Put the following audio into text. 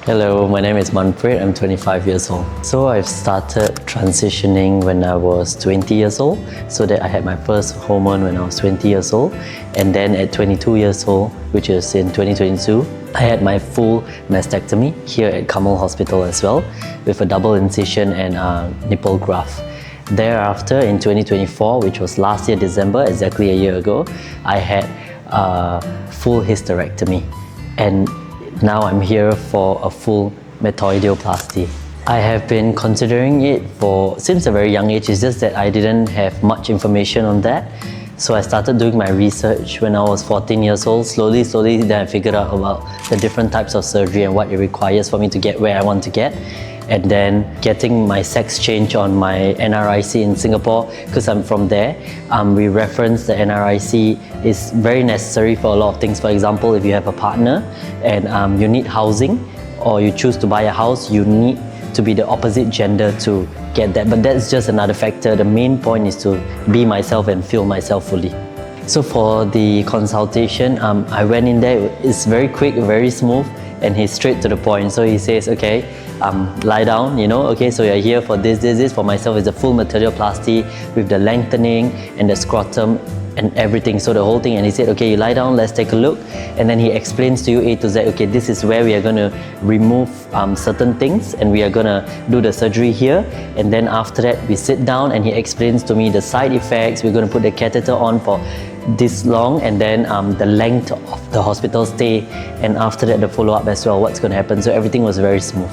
Hello, my name is Manpriet. I'm 25 years old. So I've started transitioning when I was 20 years old, so that I had my first hormone when I was 20 years old. And then at 22 years old, which is in 2022, I had my full mastectomy here at Kamol Hospital as well, with a double incision and a nipple graft. Thereafter, in 2024, which was last year December, exactly a year ago, I had a full hysterectomy. And now I'm here for a full metoidioplasty. I have been considering it since a very young age. It's just that I didn't have much information on that. So I started doing my research when I was 14 years old. Slowly, then I figured out about the different types of surgery and what it requires for me to get where I want to get. And then getting my sex change on my NRIC in Singapore, because I'm from there. We reference the NRIC is very necessary for a lot of things. For example, if you have a partner and you need housing, or you choose to buy a house, you need to be the opposite gender to get that. But that's just another factor. The main point is to be myself and feel myself fully. So for the consultation, I went in there. It's very quick, very smooth, and he's straight to the point. So he says, okay, lie down, okay, so you're here for this. For myself, it's a full metoidioplasty with the lengthening and the scrotum and everything, so the whole thing. And he said, okay, you lie down, let's take a look. And then he explains to you A to Z, okay, this is where we are going to remove certain things, and we are going to do the surgery here. And then after that, we sit down and he explains to me the side effects. We're going to put the catheter on for this long, and then the length of the hospital stay, and after that the follow-up as well, what's going to happen. So everything was very smooth.